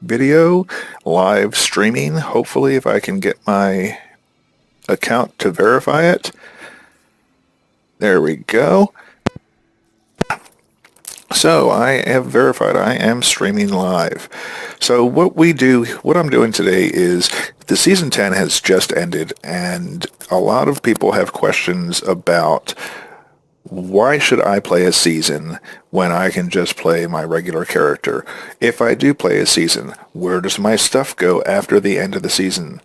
video, live streaming, hopefully, if I can get my account to verify it. There we go. So I have verified I am streaming live. So what I'm doing today is the season 10 has just ended, and a lot of people have questions about why should I play a season when I can just play my regular character? If I do play a season, where does my stuff go after the end of the season?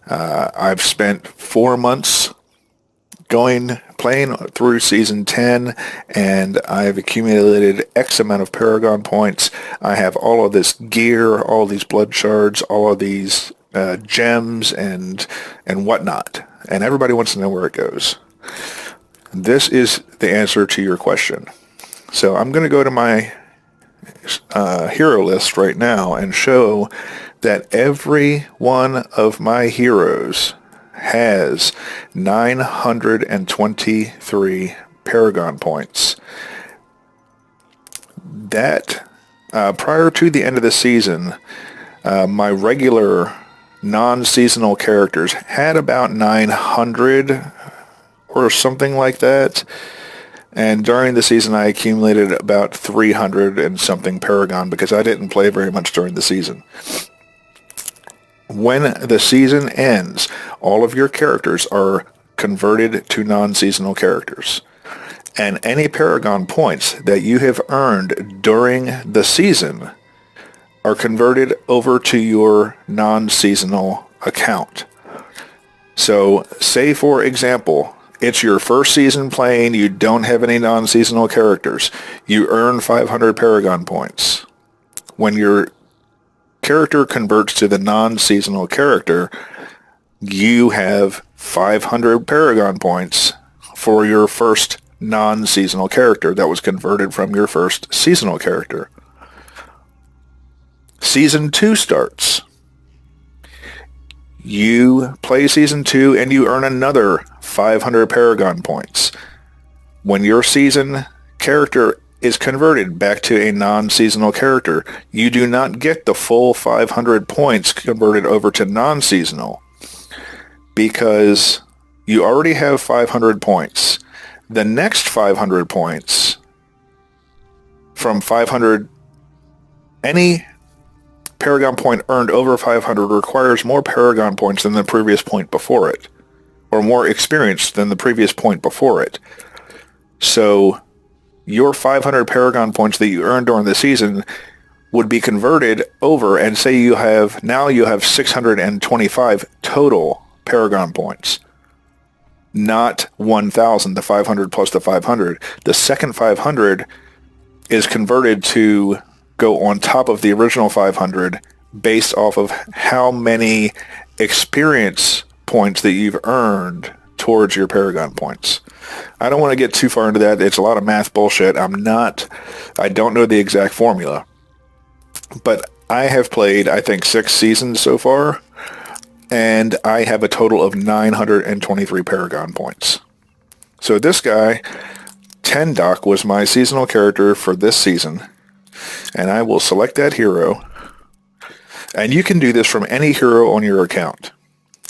I've spent 4 months playing through season 10, and I've accumulated X amount of Paragon points. I have all of this gear, all these blood shards, all of these gems and whatnot. And everybody wants to know where it goes. This is the answer to your question. So I'm going to go to my hero list right now and show that every one of my heroes has 923 Paragon points. That, prior to the end of the season, my regular non-seasonal characters had about 900 or something like that. And during the season, I accumulated about 300 and something Paragon because I didn't play very much during the season. When the season ends, all of your characters are converted to non-seasonal characters. And any Paragon points that you have earned during the season are converted over to your non-seasonal account. So, say for example, it's your first season playing, you don't have any non-seasonal characters. You earn 500 Paragon points. When your character converts to the non-seasonal character, you have 500 Paragon points for your first non-seasonal character that was converted from your first seasonal character. Season 2 starts. You play Season 2 and you earn another 500 Paragon points. When your season character is converted back to a non-seasonal character, you do not get the full 500 points converted over to non-seasonal because you already have 500 points. The next 500 points from 500, any Paragon point earned over 500 requires more Paragon points than the previous point before it, or more experience than the previous point before it. So your 500 Paragon points that you earned during the season would be converted over, and say you have 625 total Paragon points. Not 1,000, the 500 plus the 500. The second 500 is converted to go on top of the original 500 based off of how many experience points that you've earned towards your Paragon points. I don't want to get too far into that. It's a lot of math bullshit. I don't know the exact formula. But I have played, I think, 6 seasons so far, and I have a total of 923 Paragon points. So this guy, Tendoc, was my seasonal character for this season, and I will select that hero. And you can do this from any hero on your account.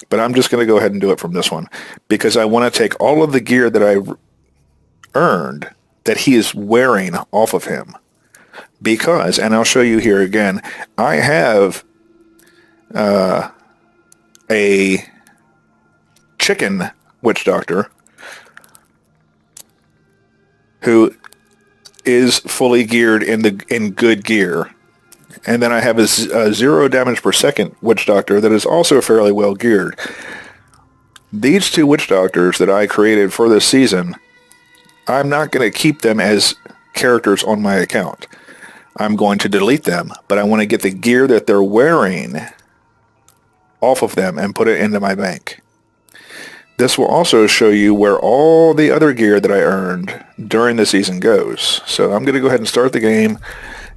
But I'm just going to go ahead and do it from this one because I want to take all of the gear that I earned that he is wearing off of him. Because, and I'll show you here again, I have a chicken witch doctor who is fully geared in good gear. And then I have a 0 damage per second witch doctor that is also fairly well geared. These 2 witch doctors that I created for this season, I'm not going to keep them as characters on my account. I'm going to delete them, but I want to get the gear that they're wearing off of them and put it into my bank. This will also show you where all the other gear that I earned during the season goes. So I'm going to go ahead and start the game.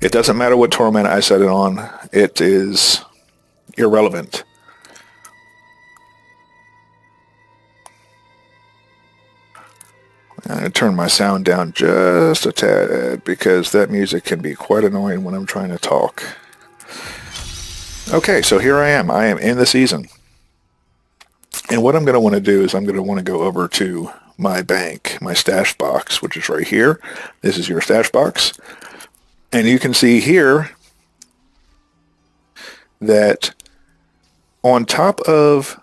It doesn't matter what torment I set it on. It is irrelevant. I'm going to turn my sound down just a tad because that music can be quite annoying when I'm trying to talk. Okay, so here I am. I am in the season. And what I'm going to want to do is I'm going to want to go over to my bank, my stash box, which is right here. This is your stash box. And you can see here that on top of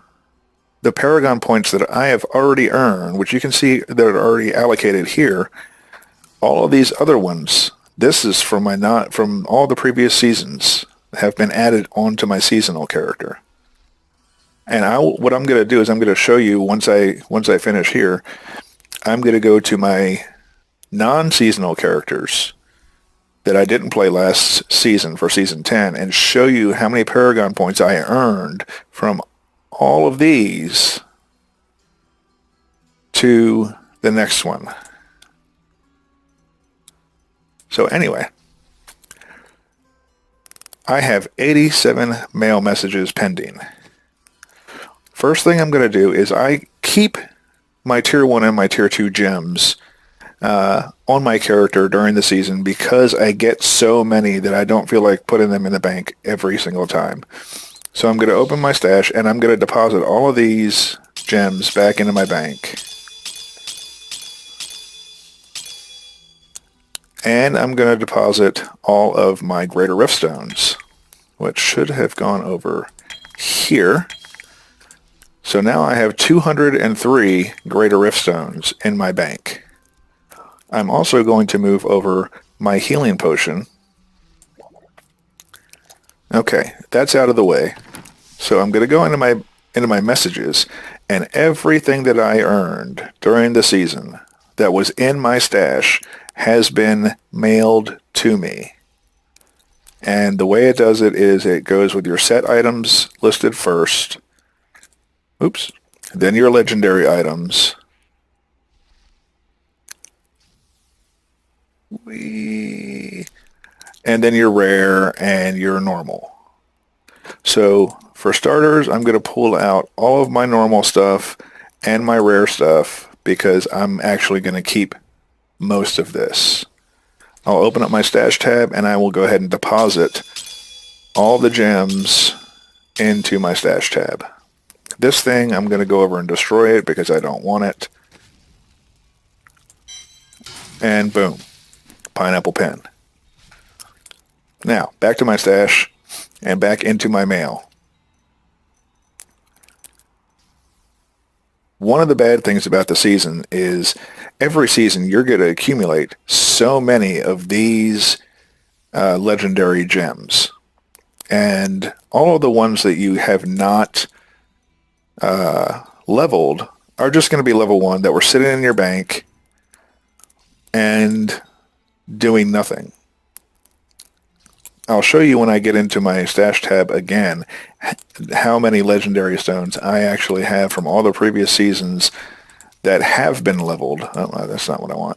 the Paragon points that I have already earned, which you can see that are already allocated here, all of these other ones, this is from from all the previous seasons, have been added onto my seasonal character. And what I'm going to do is I'm going to show you once I finish here, I'm going to go to my non-seasonal characters that I didn't play last season for season 10 and show you how many Paragon points I earned from all of these to the next one. So anyway, I have 87 mail messages pending. First thing I'm going to do is I keep my tier 1 and my tier 2 gems on my character during the season because I get so many that I don't feel like putting them in the bank every single time. So I'm going to open my stash and I'm going to deposit all of these gems back into my bank. And I'm going to deposit all of my Greater Rift Stones, which should have gone over here. So now I have 203 Greater Rift Stones in my bank. I'm also going to move over my healing potion. Okay, that's out of the way. So I'm going to go into my messages, and everything that I earned during the season that was in my stash has been mailed to me. And the way it does it is it goes with your set items listed first. Oops. Then your legendary items. And then your rare and your normal. So for starters, I'm going to pull out all of my normal stuff and my rare stuff because I'm actually going to keep most of this. I'll open up my stash tab and I will go ahead and deposit all the gems into my stash tab. This thing, I'm going to go over and destroy it because I don't want it. And boom, pineapple pen. Now, back to my stash and back into my mail. One of the bad things about the season is every season you're going to accumulate so many of these legendary gems. And all of the ones that you have not leveled are just going to be level 1 that were sitting in your bank and doing nothing. I'll show you when I get into my stash tab again how many legendary stones I actually have from all the previous seasons that have been leveled. Oh, that's not what I want.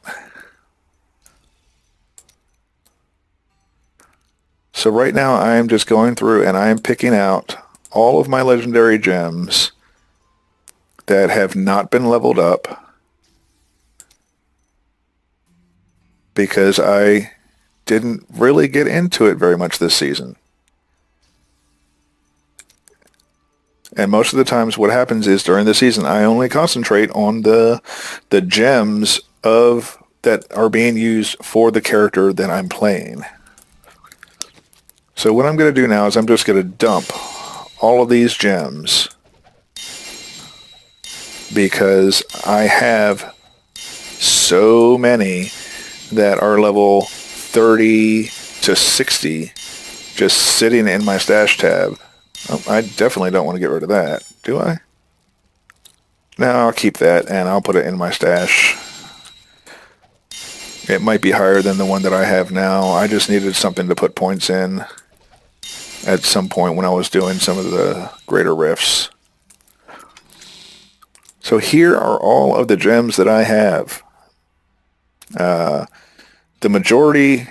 So right now I'm just going through and I'm picking out all of my legendary gems that have not been leveled up because I didn't really get into it very much this season. And most of the times what happens is during the season I only concentrate on the gems that are being used for the character that I'm playing. So what I'm going to do now is I'm just going to dump all of these gems because I have so many that are level 30 to 60 just sitting in my stash tab. Oh, I definitely don't want to get rid of that, do I? No, I'll keep that and I'll put it in my stash. It might be higher than the one that I have now. I just needed something to put points in at some point when I was doing some of the greater rifts. So here are all of the gems that I have. The majority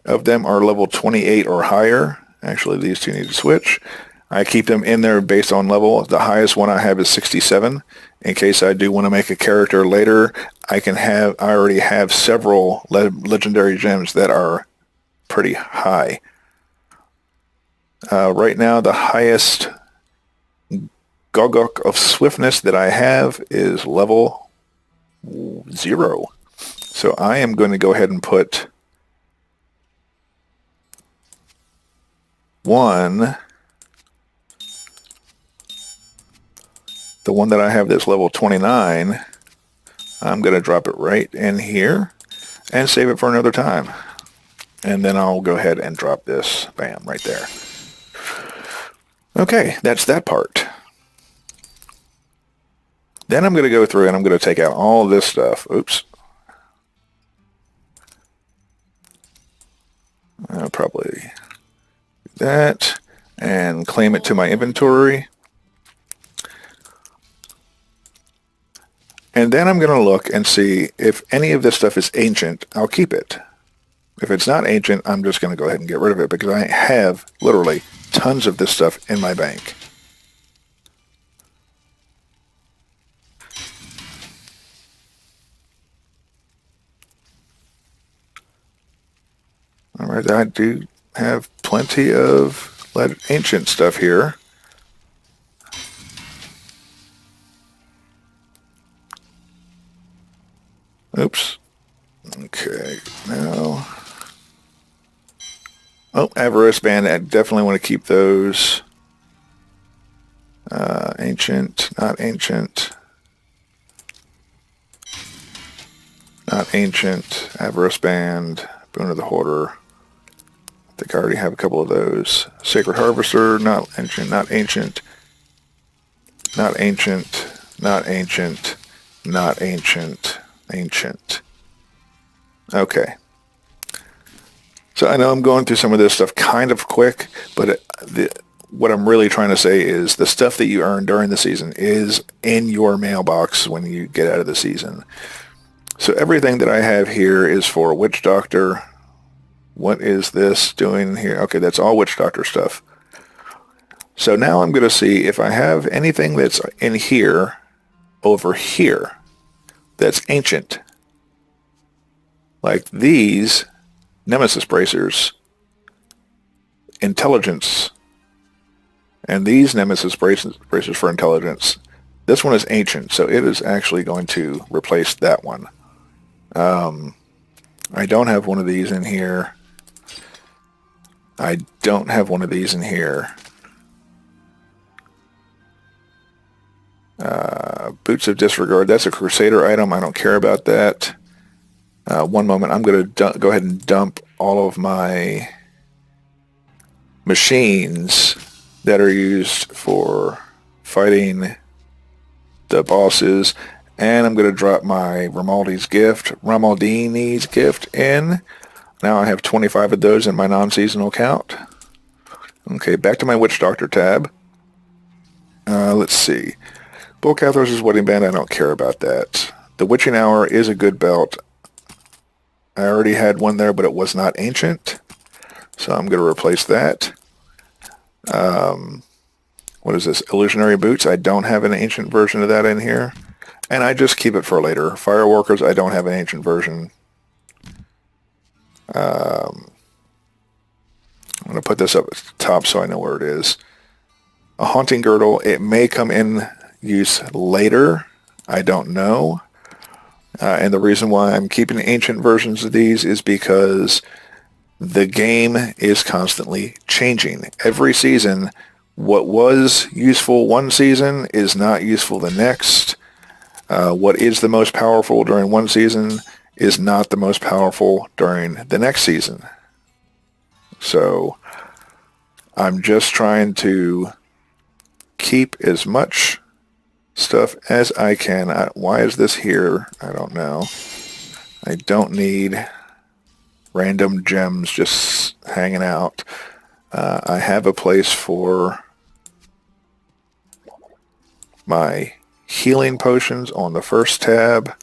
of them are level 28 or higher. Actually, these two need to switch. I keep them in there based on level. The highest one I have is 67. In case I do want to make a character later, I already have several legendary gems that are pretty high. Right now, the highest Gogok of swiftness that I have is level 0. So I am going to go ahead and put 1, the one that I have that's level 29, I'm going to drop it right in here and save it for another time. And then I'll go ahead and drop this, bam, right there. Okay, that's that part. Then I'm going to go through and I'm going to take out all of this stuff. Oops. I'll probably do that and claim it to my inventory. And then I'm going to look and see if any of this stuff is ancient, I'll keep it. If it's not ancient, I'm just going to go ahead and get rid of it because I have literally tons of this stuff in my bank. All right, I do have plenty of ancient stuff here. Oops. Okay, now... Oh, Avarice Band, I definitely want to keep those. Ancient, not ancient. Not ancient. Avarice Band, Boon of the Hoarder. I think I already have a couple of those. Sacred Harvester, not ancient, not ancient. Not ancient, not ancient, not ancient, ancient. Okay. So I know I'm going through some of this stuff kind of quick, but what I'm really trying to say is the stuff that you earn during the season is in your mailbox when you get out of the season. So everything that I have here is for Witch Doctor. What is this doing here? Okay, that's all Witch Doctor stuff. So now I'm going to see if I have anything that's in here, over here, that's ancient. Like these Nemesis Bracers, Intelligence, and these Nemesis Bracers for Intelligence. This one is ancient, so it is actually going to replace that one. I don't have one of these in here. I don't have one of these in here. Boots of Disregard, that's a Crusader item. I don't care about that. One moment, I'm going to go ahead and dump all of my machines that are used for fighting the bosses, and I'm going to drop my Ramaldini's gift in. Now I have 25 of those in my non-seasonal count. Okay, back to my Witch Doctor tab. Let's see. Bull Cathars' Wedding Band, I don't care about that. The Witching Hour is a good belt. I already had one there, but it was not ancient. So I'm going to replace that. What is this? Illusionary Boots. I don't have an ancient version of that in here. And I just keep it for later. Fireworkers, I don't have an ancient version. I'm going to put this up at the top so I know where it is. A Haunting Girdle, it may come in use later. I don't know. And the reason why I'm keeping ancient versions of these is because the game is constantly changing. Every season, what was useful one season is not useful the next. What is the most powerful during one season is not the most powerful during the next season. So I'm just trying to keep as much stuff as I can. Why is this here? I don't know. I don't need random gems just hanging out. I have a place for my healing potions on the first tab.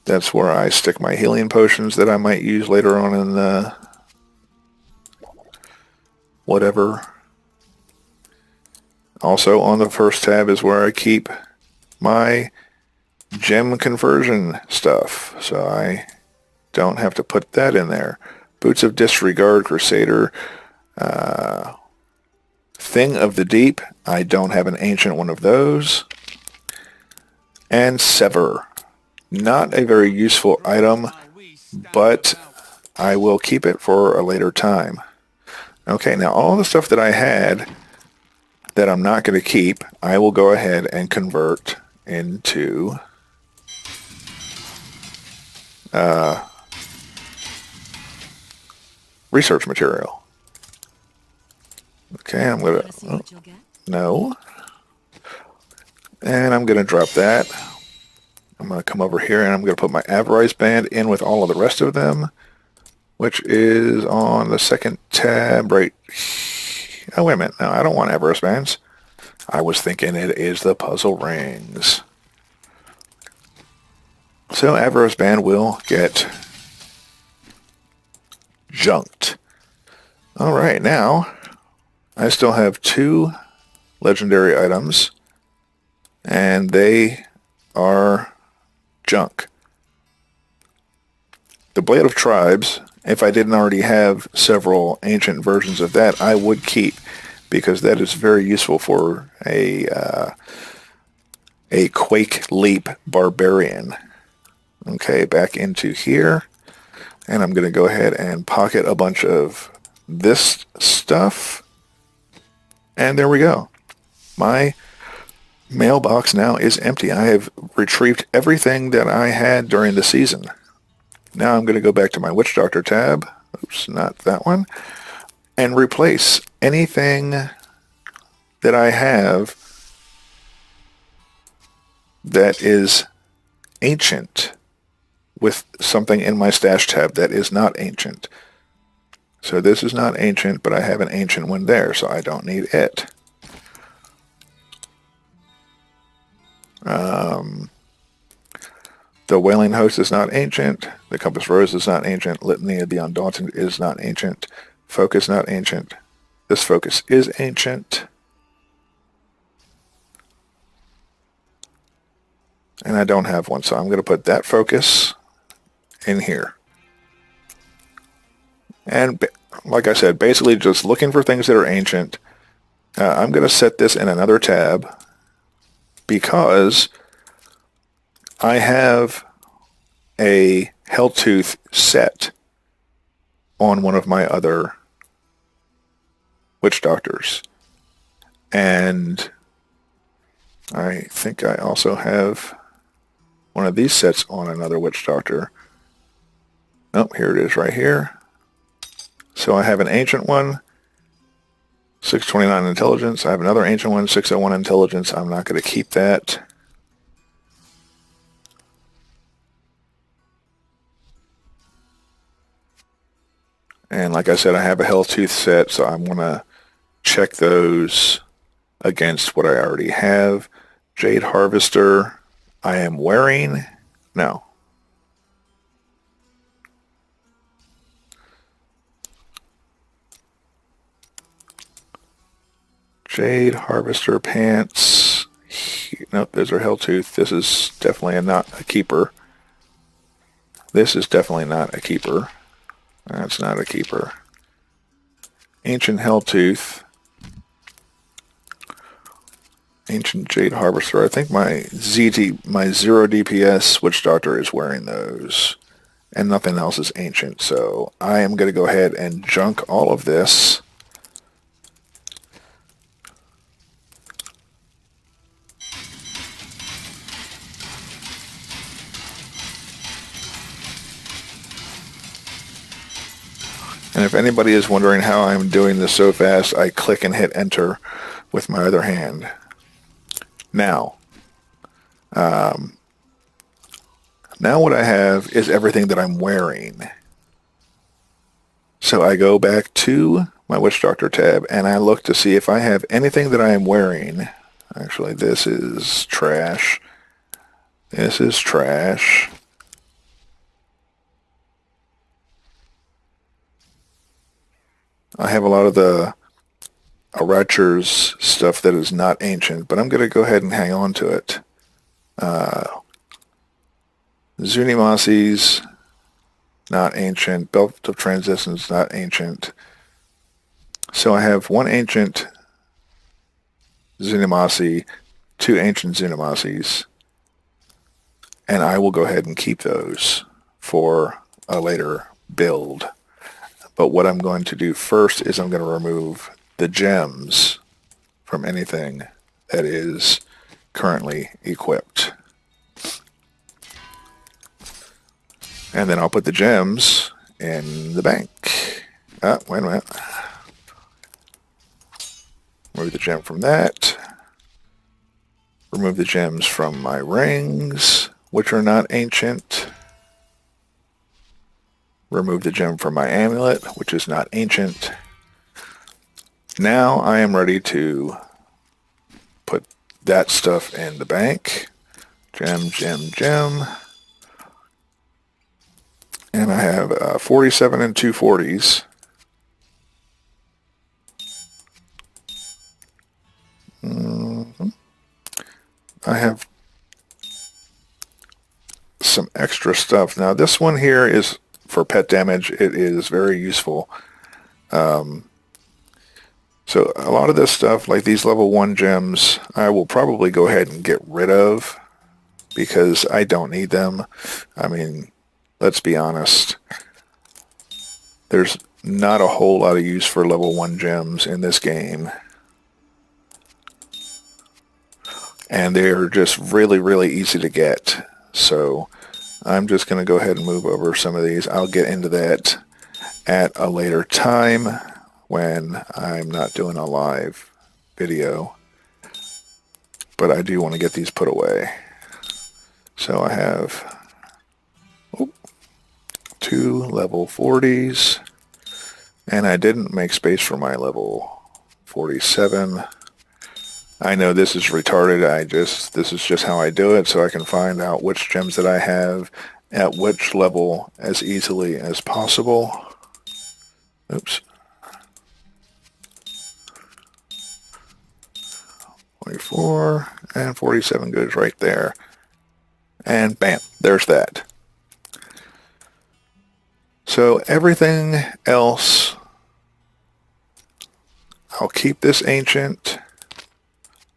That's where I stick my healing potions that I might use later on in the whatever. Also on the first tab is where I keep my gem conversion stuff, so I don't have to put that in there. Boots of Disregard, Crusader. Thing of the Deep, I don't have an ancient one of those. And Sever. Not a very useful item, but I will keep it for a later time. Okay, now all the stuff that I had that I'm not going to keep, I will go ahead and convert into research material. Okay, I'm going to... no. And I'm going to drop that. I'm going to come over here and I'm going to put my Avarice band in with all of the rest of them, which is on the second tab right... oh, wait a minute. No, I don't want Avarice bands. I was thinking it is the puzzle rings. So Avarice band will get junked. Alright, now I still have 2 legendary items, and they are junk. The Blade of Tribes, if I didn't already have several ancient versions of that, I would keep, because that is very useful for a Quake Leap Barbarian. Okay, back into here, and I'm going to go ahead and pocket a bunch of this stuff, and there we go. My mailbox now is empty. I have retrieved everything that I had during the season. Now I'm going to go back to my Witch Doctor tab, oops, not that one, and replace anything that I have that is ancient with something in my stash tab that is not ancient. So this is not ancient, but I have an ancient one there, so I don't need it. The Wailing Host is not ancient. The Compass Rose is not ancient. Litany of the Undaunted is not ancient. Focus not ancient. This focus is ancient. And I don't have one, so I'm going to put that focus in here. And like I said, basically just looking for things that are ancient. I'm going to set this in another tab because I have a Helltooth set on one of my other Witch Doctors. And I think I also have one of these sets on another Witch Doctor. Oh, here it is right here. So I have an ancient one, 629 intelligence. I have another ancient one, 601 intelligence. I'm not going to keep that. And like I said, I have a Helltooth set, so I'm going to check those against what I already have. Jade Harvester, I am wearing. No. Jade Harvester pants. Nope, those are Helltooth. This is definitely not a keeper. This is definitely not a keeper. That's not a keeper. Ancient Helltooth. Ancient Jade Harvester. I think my my 0 DPS Witch Doctor is wearing those. And nothing else is ancient. So I am going to go ahead and junk all of this. And if anybody is wondering how I'm doing this so fast, I click and hit enter with my other hand. Now what I have is everything that I'm wearing. So I go back to my Witch Doctor tab and I look to see if I have anything that I am wearing. Actually, this is trash. This is trash. I have a lot of the Arachers stuff that is not ancient, but I'm going to go ahead and hang on to it. Zunimasi's not ancient. Belt of Transistence not ancient. So I have one ancient Zunimasi, 2 ancient Zunimasis, and I will go ahead and keep those for a later build. But what I'm going to do first is I'm going to remove the gems from anything that is currently equipped. And then I'll put the gems in the bank. Wait a minute. Remove the gem from that. Remove the gems from my rings, which are not ancient. Remove the gem from my amulet, which is not ancient. Now I am ready to put that stuff in the bank. Gem, gem, gem. And I have 47 and 240s. I have some extra stuff. Now this one here is for pet damage. It is very useful. So a lot of this stuff, like these level 1 gems, I will probably go ahead and get rid of because I don't need them. I mean, let's be honest. There's not a whole lot of use for level 1 gems in this game. And they're just really, really easy to get. So I'm just going to go ahead and move over some of these. I'll get into that at a later time when I'm not doing a live video. But I do want to get these put away. So I have 2 level 40s. And I didn't make space for my level 47. I know this is retarded. This is just how I do it, so I can find out which gems that I have at which level as easily as possible. Oops. 44 and 47 goes right there. And bam, there's that. So everything else, I'll keep this ancient.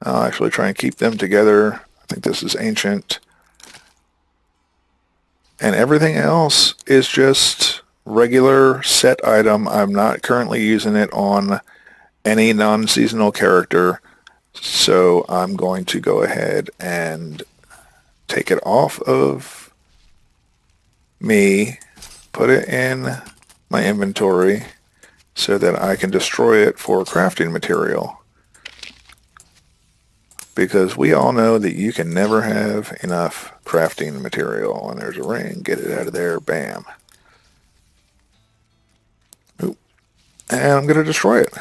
I'll actually try and keep them together. I think this is ancient. And everything else is just regular set item. I'm not currently using it on any non-seasonal character. So I'm going to go ahead and take it off of me, put it in my inventory so that I can destroy it for crafting material. Because we all know that you can never have enough crafting material. And there's a ring. Get it out of there. Bam. Oop. And I'm going to destroy it.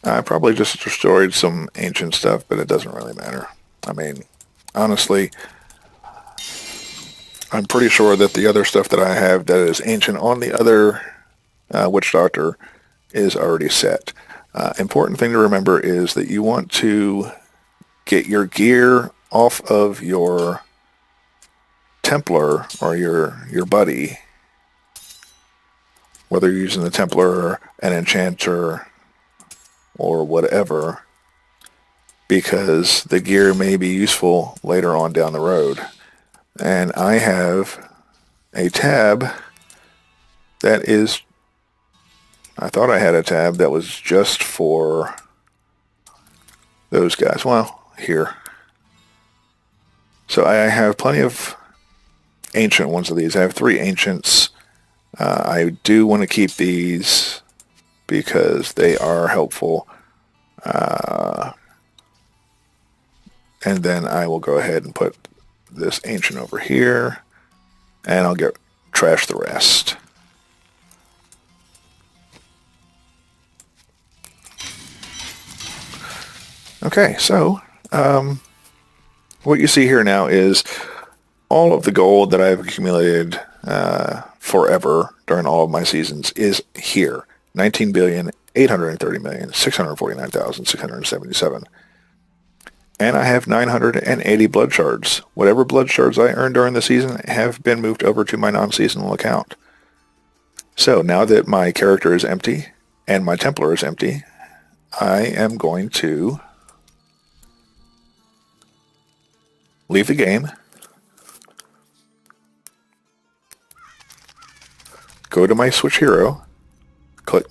I probably just destroyed some ancient stuff, but it doesn't really matter. I mean, honestly, I'm pretty sure that the other stuff that I have that is ancient on the other Witch Doctor is already set. Important thing to remember is that you want to get your gear off of your Templar or your buddy, whether you're using the Templar, an Enchanter, or whatever, because the gear may be useful later on down the road. And I have a tab that is, I thought I had a tab that was just for those guys. Well, here. So I have plenty of ancient ones of these. I have 3 ancients. I do want to keep these because they are helpful. And then I will go ahead and put this ancient over here, and I'll trash the rest. Okay, so what you see here now is all of the gold that I've accumulated forever during all of my seasons is here. 19,830,649,677. And I have 980 blood shards. Whatever blood shards I earned during the season have been moved over to my non-seasonal account. So now that my character is empty and my Templar is empty, I am going to leave the game, go to my Switch Hero,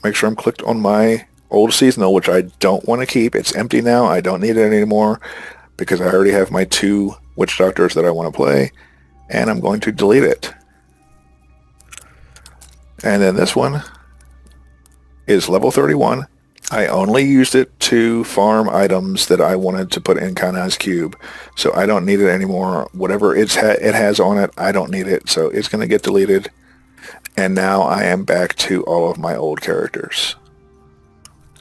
make sure I'm clicked on my old seasonal, which I don't want to keep. It's empty now. I don't need it anymore because I already have my 2 Witch Doctors that I want to play, and I'm going to delete it. And then this one is level 31. I only used it to farm items that I wanted to put in Kanai's Cube, so I don't need it anymore. Whatever it has on it, I don't need it, so it's going to get deleted. And now I am back to all of my old characters.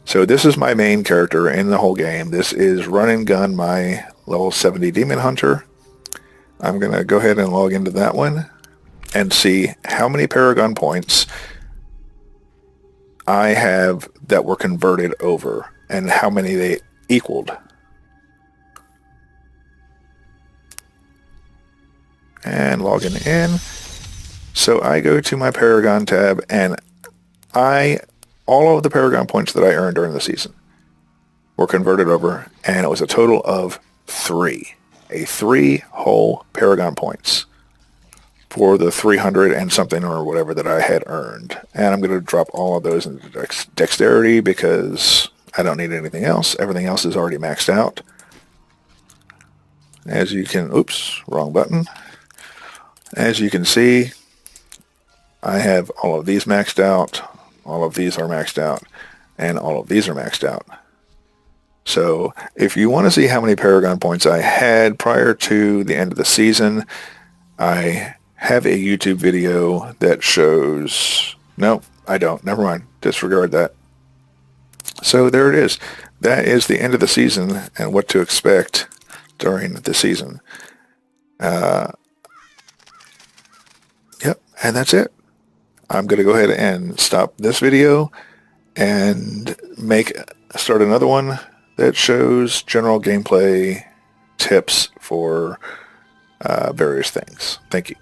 So this is my main character in the whole game. This is Run and Gun, my level 70 Demon Hunter. I'm going to go ahead and log into that one and see how many Paragon points I have that were converted over and how many they equaled. And logging in. So I go to my Paragon tab, and all of the Paragon points that I earned during the season were converted over, and it was a total of 3. 3 whole Paragon points for the 300 and something or whatever that I had earned. And I'm going to drop all of those into Dexterity because I don't need anything else. Everything else is already maxed out. As you can, oops, wrong button. As you can see, I have all of these maxed out, all of these are maxed out, and all of these are maxed out. So if you want to see how many Paragon points I had prior to the end of the season, I have a YouTube video that shows... No, I don't. Never mind. Disregard that. So there it is. That is the end of the season and what to expect during the season. Yep, and that's it. I'm going to go ahead and stop this video and start another one that shows general gameplay tips for various things. Thank you.